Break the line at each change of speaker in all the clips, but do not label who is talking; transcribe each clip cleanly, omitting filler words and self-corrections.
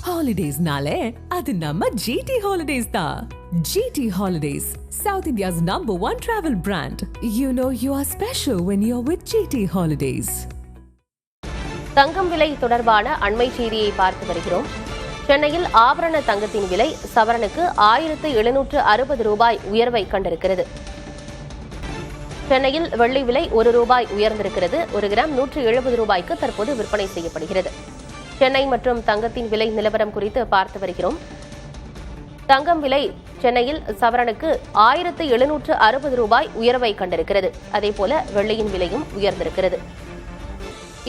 Holidays-nale, adu namma GT Holidays da. GT Holidays, South India's #1 travel brand. You know you are special when you're with GT Holidays.
தங்கம் விலை தொடர்பான அண்மை செய்தியை பார்த்து வருகிறோம். சென்னையில் ஆபரண தங்கத்தின் விலை சவரனுக்கு 1760 ரூபாய் உயர்வை கண்டிருக்கிறது. சென்னையில் வெள்ளி விலை ₹1 உயர்ந்திருக்கிறது. 1 கிராம் 170 ரூபாய்க்கு தற்போது விற்பனை செய்யப்படுகிறது. சென்னை மற்றும் தங்கத்தின் விலை நிலவரம் குறித்து பார்த்து வருகிறோம். தங்கம் விலை சென்னையில் சவரனுக்கு 1760 ரூபாய் உயர்வை கண்டிருக்கிறது. அதேபோல வெள்ளியின் விலையும் உயர்ந்திருக்கிறது.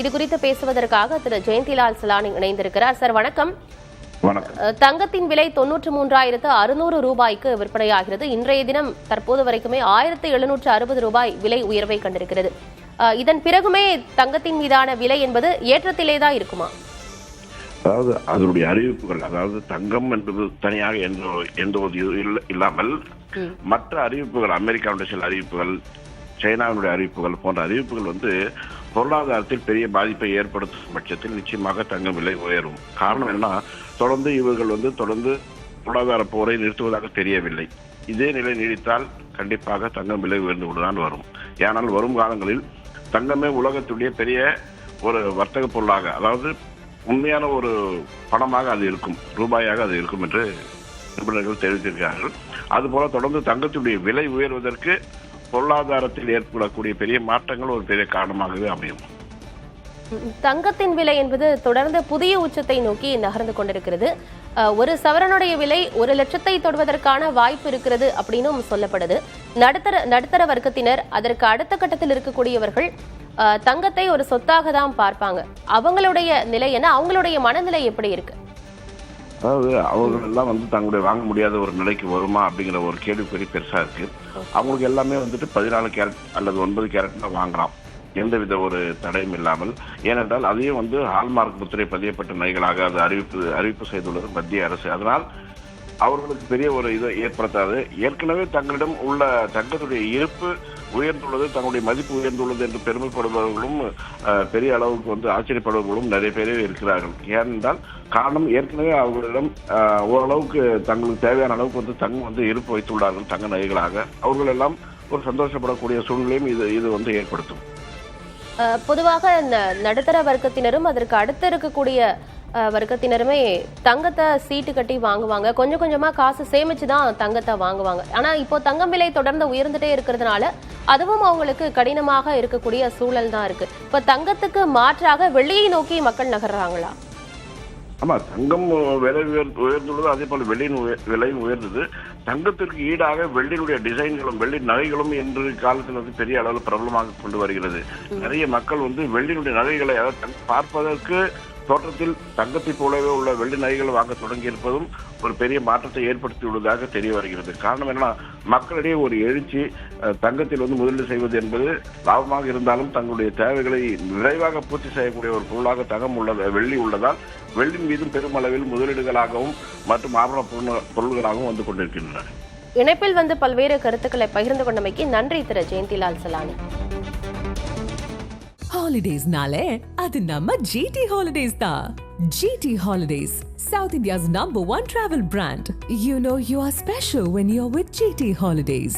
இதுகுறித்து பேசுவதற்காக திரு ஜெயந்திலால் சலானி இணைந்திருக்கிறார். சார் வணக்கம். தங்கத்தின் விலை 93,600 ரூபாய்க்கு விற்பனையாகிறது. இன்றைய தினம் தற்போது வரைக்குமே 1760 ரூபாய் விலை உயர்வை கண்டிருக்கிறது. இதன் பிறகுமே தங்கத்தின் மீதான விலை என்பது ஏற்றத்திலேதான் இருக்குமா?
அதாவது அதனுடைய அறிவிப்புகள், அதாவது தங்கம் என்பது தனியாக இல்லாமல் மற்ற அறிவிப்புகள், அமெரிக்காவுடைய சில அறிவிப்புகள், சைனாவுடைய அறிவிப்புகள் போன்ற அறிவிப்புகள் பொருளாதாரத்தில் பெரிய பாதிப்பை ஏற்படுத்தும் பட்சத்தில் நிச்சயமாக தங்கம் விலை உயரும். காரணம் என்ன, தொடர்ந்து இவர்கள் தொடர்ந்து பொருளாதார போரை நிறுத்துவதாக தெரியவில்லை. இதே நிலை நீடித்தால் கண்டிப்பாக தங்கம் விலை உயர்ந்து கொண்டுதான் வரும். ஏனால் வரும் காலங்களில் தங்கமே உலகத்துடைய பெரிய ஒரு வர்த்தக பொருளாக, அதாவது உண்மையான ஒரு பணமாக அது இருக்கும், ரூபாயாக அது இருக்கும் என்று நிபுணர்கள் தெரிவித்திருக்கிறார்கள். அதுபோல தொடர்ந்து தங்கத்துடைய விலை உயர்வதற்கு பொருளாதாரத்தில் ஏற்படக்கூடிய பெரிய மாற்றங்கள் ஒரு பெரிய காரணமாகவே அமையும்.
தங்கத்தின் விலை என்பது தொடர்ந்து புதிய உச்சத்தை நோக்கி நகர்ந்து கொண்டிருக்கிறது. ஒரு சவரனுடைய விலை 1 லட்சத்தை தொடுவதற்கான வாய்ப்பு இருக்கிறது அப்படின்னும் சொல்லப்படுது. நடுத்தர வர்க்கத்தினர், அதற்கு அடுத்த கட்டத்தில் இருக்கக்கூடியவர்கள் தங்கத்தை ஒரு சொத்தாக தான் பார்ப்பாங்க. அவங்களுடைய நிலை என்ன, அவங்களுடைய மனநிலை எப்படி இருக்கு?
அதாவது அவர்கள் எல்லாம் தங்களுடைய வாங்க முடியாத ஒரு நிலைக்கு வருமா அப்படிங்கிற ஒரு கேள்விக்குறி பெருசா இருக்கு. அவங்களுக்கு எல்லாமே 14 கேரட் அல்லது 9 கேரட் தான் வாங்கலாம், எந்தவித ஒரு தடையும் இல்லாமல். ஏனென்றால் அதையும் ஹால்மார்க் முத்திரை பதியப்பட்ட நகைகளாக அது அறிவிப்பு செய்துள்ளது மத்திய அரசு. அதனால் அவர்களுக்கு பெரிய ஒரு இதை ஏற்படுத்தாது. ஏற்கனவே தங்களிடம் உள்ள தங்கத்துடைய இருப்பு உயர்ந்துள்ளது, தங்களுடைய மதிப்பு உயர்ந்துள்ளது என்று பெருமைப்படுபவர்களும் பெரிய அளவுக்கு ஆச்சரியப்படுபவர்களும் நிறைய பேரே இருக்கிறார்கள். ஏனென்றால் காரணம், ஏற்கனவே அவர்களிடம் ஓரளவுக்கு தங்களுக்கு தேவையான அளவுக்கு தங்கம் இருப்பு வைத்துள்ளார்கள் தங்க நகைகளாக. அவர்கள் எல்லாம் ஒரு சந்தோஷப்படக்கூடிய சூழ்நிலையும் இது ஏற்படுத்தும்.
பொதுவாக நடுத்தர வர்க்கத்தினரும் அதற்கு அடுத்து இருக்கக்கூடிய வர்க்கத்தினருமே தங்கத்தை சீட்டு கட்டி வாங்குவாங்க. கொஞ்சம் கொஞ்சமா காசு சேமிச்சுதான் தங்கத்தை வாங்குவாங்க. ஆனா இப்போ தங்கம் விலை தொடர்ந்து உயர்ந்துட்டே இருக்கிறதுனால அதுவும் அவங்களுக்கு கடினமாக இருக்கக்கூடிய சூழல் தான் இருக்கு. இப்ப தங்கத்துக்கு மாற்றாக வெள்ளியை நோக்கி மக்கள் நகர்றாங்களா?
ஆமா, தங்கம் விலை உயர்ந்துள்ளது, அதே போல வெள்ளியின் விலையும் உயர்ந்தது. தங்கத்திற்கு ஈடாக வெள்ளியினுடைய டிசைன்களும் வெள்ளி நகைகளும் இன்று காலத்தில் பெரிய அளவில் பிரபலமாக கொண்டு வருகிறது. நிறைய மக்கள் வெள்ளியினுடைய நகைகளை பார்ப்பதற்கு தோற்றத்தில் தங்கத்தை போலவே உள்ள வெள்ளி நகைகள் வாங்க தொடங்கி இருப்பதும் ஒரு பெரிய மாற்றத்தை ஏற்படுத்தியுள்ளதாக தெரிய வருகிறது. காரணம் என்னன்னா, மக்களிடையே ஒரு எழுச்சி, தங்கத்தில் முதலீடு செய்வது என்பது லாபமாக இருந்தாலும் தங்களுடைய தேவைகளை விரைவாக பூர்த்தி செய்யக்கூடிய ஒரு பொருளாக தங்கம் வெள்ளி உள்ளதால் வெள்ளியின் மீதும் பெருமளவில் முதலீடுகளாகவும் மற்றும் ஆபரண பொருள்களாகவும் வந்து கொண்டிருக்கின்றன.
இணைப்பில் பல்வேறு கருத்துக்களை பகிர்ந்து கொண்டமைக்கு நன்றி திரு Jayantilal Salani.
Holidays-nale, adu namma GT Holidays da. GT Holidays, South India's #1 travel brand. You know you are special when you're with GT Holidays.